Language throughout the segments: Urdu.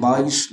22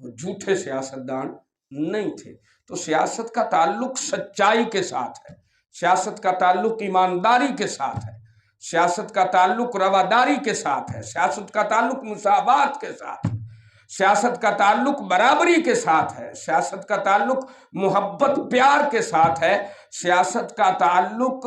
وہ جھوٹے سیاستدان نہیں تھے۔ تو سیاست کا تعلق سچائی کے ساتھ ہے، سیاست کا تعلق ایمانداری کے ساتھ ہے، سیاست کا تعلق رواداری کے ساتھ ہے، سیاست کا تعلق مساوات کے ساتھ ہے، سیاست کا تعلق برابری کے ساتھ ہے، سیاست کا تعلق محبت پیار کے ساتھ ہے، سیاست کا تعلق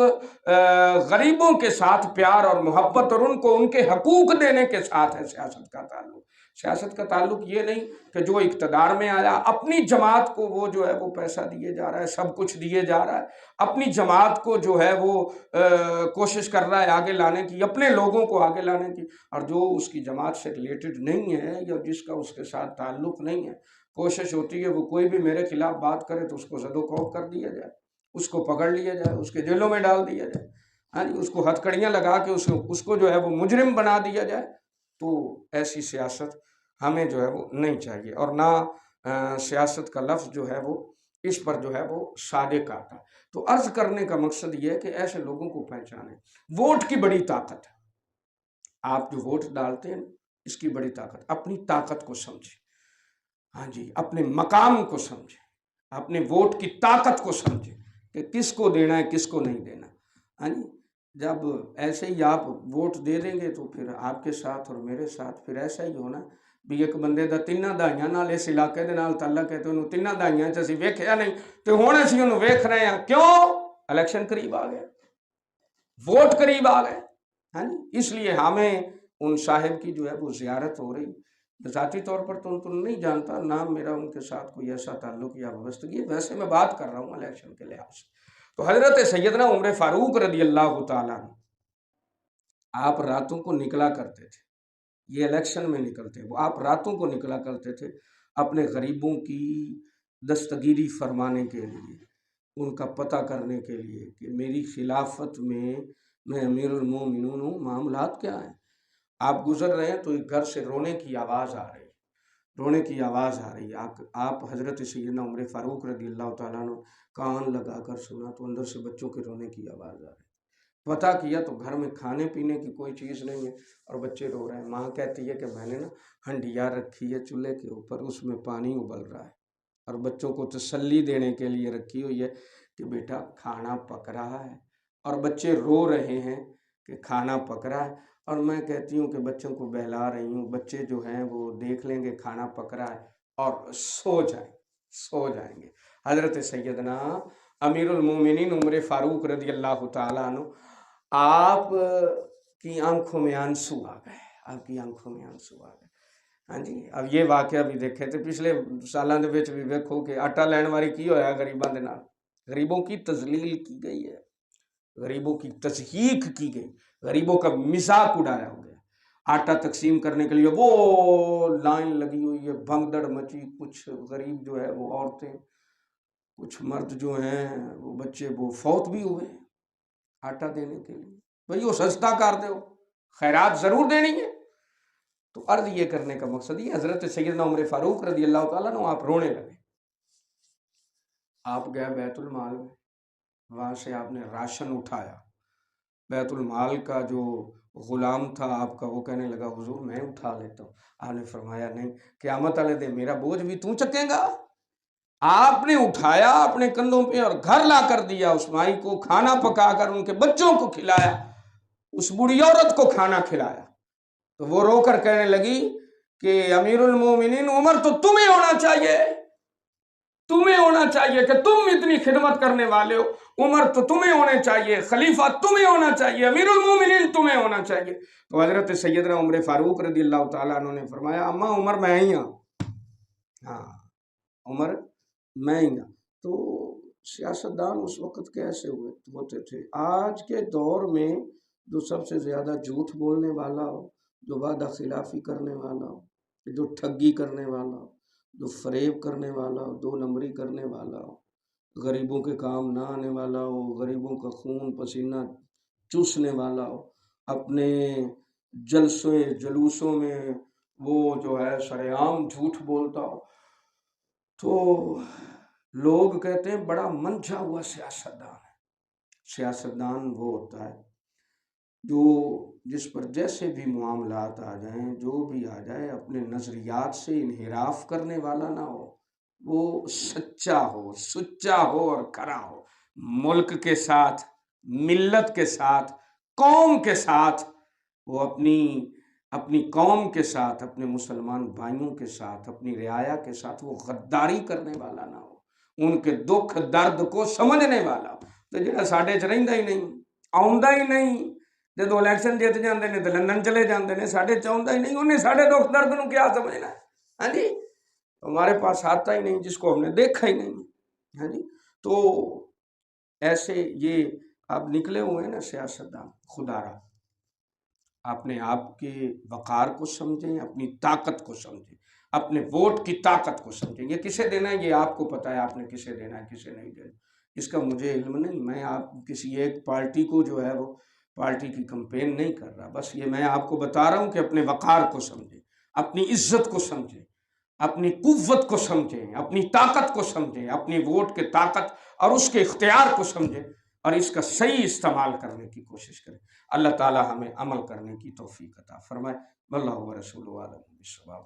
غریبوں کے ساتھ پیار اور محبت اور ان کو ان کے حقوق دینے کے ساتھ ہے۔ سیاست کا تعلق، سیاست کا تعلق یہ نہیں کہ جو اقتدار میں آیا اپنی جماعت کو وہ جو ہے وہ پیسہ دیے جا رہا ہے، سب کچھ دیے جا رہا ہے، اپنی جماعت کو جو ہے وہ کوشش کر رہا ہے آگے لانے کی، اپنے لوگوں کو آگے لانے کی، اور جو اس کی جماعت سے ریلیٹڈ نہیں ہے یا جس کا اس کے ساتھ تعلق نہیں ہے، کوشش ہوتی ہے وہ کوئی بھی میرے خلاف بات کرے تو اس کو زد و خوف کر دیا جائے، اس کو پکڑ لیا جائے، اس کے جیلوں میں ڈال دیا جائے، ہاں جی، اس کو ہتھکڑیاں لگا کے اس کو جو ہے وہ مجرم بنا دیا جائے۔ تو ایسی سیاست ہمیں جو ہے وہ نہیں چاہیے، اور نہ سیاست کا لفظ جو ہے وہ اس پر جو ہے وہ صادق آتا۔ تو عرض کرنے کا مقصد یہ ہے کہ ایسے لوگوں کو پہچانے۔ ووٹ کی بڑی طاقت ہے، آپ جو ووٹ ڈالتے ہیں اس کی بڑی طاقت، اپنی طاقت کو سمجھیں، ہاں جی، اپنے مقام کو سمجھیں، اپنے ووٹ کی طاقت کو سمجھیں کہ کس کو دینا ہے کس کو نہیں دینا، ہاں جی۔ جب ایسے ہی آپ ووٹ دے دیں گے تو پھر آپ کے ساتھ اور میرے ساتھ پھر ایسا ہی ہونا بھی ایک بندے دا تیناں دہائیاں نال اس علاقے دے نال تعلق ہے تو انہوں تیناں دہائیاں چ اسی ویکھیا نہیں تو ہن اسی انہوں ویکھ رہے ہیں، کیوں؟ الیکشن قریب آ گیا، ووٹ قریب آ گئے، ہاں جی۔ اس لیے ہمیں ان صاحب کی جو ہے وہ زیارت ہو رہی، ذاتی طور پر تو ان کو نہیں جانتا، نہ میرا ان کے ساتھ کوئی ایسا تعلق یا وابستگی ہے، ویسے میں بات کر رہا ہوں الیکشن کے لحاظ سے۔ تو حضرت سیدنا عمر فاروق رضی اللہ تعالیٰ عنہ، آپ راتوں کو نکلا کرتے تھے، یہ الیکشن میں نکلتے، وہ آپ راتوں کو نکلا کرتے تھے اپنے غریبوں کی دستگیری فرمانے کے لیے، ان کا پتہ کرنے کے لیے کہ میری خلافت میں امیر المومنون ہوں، معاملات کیا ہیں۔ آپ گزر رہے ہیں تو ایک گھر سے رونے کی آواز آ رہی، رونے کی آواز آ رہی، آپ حضرت سیدنا عمر فاروق رضی اللہ تعالیٰ عنہ کان لگا کر سنا تو اندر سے بچوں کے رونے کی آواز آ رہی، پتہ کیا تو گھر میں کھانے پینے کی کوئی چیز نہیں ہے اور بچے رو رہے ہیں۔ ماں کہتی ہے کہ میں نے نا ہنڈیا رکھی ہے چولہے کے اوپر، اس میں پانی ابل رہا ہے اور بچوں کو تسلی دینے کے لیے رکھی ہوئی ہے کہ بیٹا کھانا پک رہا ہے، اور بچے رو رہے ہیں کہ کھانا پک رہا ہے، اور میں کہتی ہوں کہ بچوں کو بہلا رہی ہوں، بچے جو ہیں وہ دیکھ لیں گے کھانا پک رہا ہے اور سو جائیں گے۔ حضرت سیدنا امیر المومنین عمر فاروق رضی اللہ تعالیٰ عنہ، آپ کی آنکھوں میں آنسو آ گئے، آپ کی آنکھوں میں آنسو آ گئے، ہاں جی۔ اب یہ واقعہ بھی دیکھے تھے پچھلے سالاں دے وچ بھی ویکھو کہ آٹا لین واری کی ہویا غریباں دے نال، غریبوں کی تذلیل کی گئی ہے، غریبوں کی تضحیک کی گئی، غریبوں کا مذاق اڑایا ہو گیا۔ آٹا تقسیم کرنے کے لیے وہ لائن لگی ہوئی ہے، بھگدڑ مچی، کچھ غریب جو ہے وہ عورتیں، کچھ مرد جو ہیں وہ بچے وہ فوت بھی ہوئے آٹا دینے کے لیے۔ بھئی وہ سستا کر دو، خیرات ضرور دینی ہے۔ تو عرض یہ کرنے کا مقصد یہ، حضرت سیدنا عمر فاروق رضی اللہ تعالیٰ عنہ آپ رونے لگے، آپ گئے بیت المال میں، وہاں سے آپ نے راشن اٹھایا، بیت المال کا جو غلام تھا آپ کا وہ کہنے لگا حضور میں اٹھا لیتا ہوں، آپ نے فرمایا نہیں، قیامت والے دن میرا بوجھ بھی تو چکیں گا۔ آپ نے اٹھایا اپنے کندھوں پہ اور گھر لا کر دیا، اس مائی کو کھانا پکا کر ان کے بچوں کو کھلایا، اس بوڑھی عورت کو کھانا کھلایا، تو وہ رو کر کہنے لگی کہ امیر المومنین عمر تو تمہیں ہونا چاہیے، تمہیں ہونا چاہیے کہ تم اتنی خدمت کرنے والے ہو، عمر تو تمہیں ہونے چاہیے، خلیفہ تمہیں ہونا چاہیے، امیر المومنین تمہیں ہونا چاہیے۔ تو حضرت سیدنا عمر فاروق رضی اللہ تعالیٰ عنہ نے فرمایا اماں عمر میں ہی ہوں، ہاں عمر میں ہی ہوں۔ تو سیاستدان اس وقت کیسے ہوتے تھے؟ آج کے دور میں جو سب سے زیادہ جھوٹ بولنے والا ہو، جو وعدہ خلافی کرنے والا ہو، جو ٹھگی کرنے والا ہو، جو فریب کرنے والا ہو، دو نمبری کرنے والا ہو، غریبوں کے کام نہ آنے والا ہو، غریبوں کا خون پسینہ چوسنے والا ہو، اپنے جلوسوں میں وہ جو ہے سرعام جھوٹ بولتا ہو، تو لوگ کہتے ہیں بڑا منجھا ہوا سیاستدان ہے۔ سیاستدان وہ ہوتا ہے جو جس پر جیسے بھی معاملات آ جائیں، جو بھی آ جائے، اپنے نظریات سے انحراف کرنے والا نہ ہو، وہ سچا ہو، سچا ہو اور کھرا ہو، ملک کے ساتھ، ملت کے ساتھ، قوم کے ساتھ، وہ اپنی قوم کے ساتھ، اپنے مسلمان بھائیوں کے ساتھ، اپنی رعایا کے ساتھ وہ غداری کرنے والا نہ ہو، ان کے دکھ درد کو سمجھنے والا ہو۔ تو جڑا ساڈے چ رہندا ہی نہیں، آؤندا ہی نہیں، جدو الیکشن جیت جاندے نے تو لندن چلے جاندے نے، ساڈے چ آؤندا ہی نہیں، انہیں ساڈے دکھ درد نو کیا سمجھنا ہے؟ ہاں جی، ہمارے پاس آتا ہی نہیں جس کو ہم نے دیکھا ہی نہیں۔ ہاں جی، تو ایسے یہ آپ نکلے ہوئے ہیں نا سیاستدان، خدا را اپنے آپ کے وقار کو سمجھیں، اپنی طاقت کو سمجھیں، اپنے ووٹ کی طاقت کو سمجھیں۔ یہ کسے دینا ہے یہ آپ کو پتہ ہے، آپ نے کسے دینا ہے کسے نہیں دینا، اس کا مجھے علم نہیں۔ میں آپ کسی ایک پارٹی کو جو ہے وہ پارٹی کی کمپین نہیں کر رہا، بس یہ میں آپ کو بتا رہا ہوں کہ اپنے وقار کو سمجھیں، اپنی عزت کو سمجھیں، اپنی قوت کو سمجھیں، اپنی طاقت کو سمجھیں، اپنی ووٹ کے طاقت اور اس کے اختیار کو سمجھیں، اور اس کا صحیح استعمال کرنے کی کوشش کریں۔ اللہ تعالی ہمیں عمل کرنے کی توفیق عطا فرمائے۔ واللہ ورسولہ اعلم بالصواب۔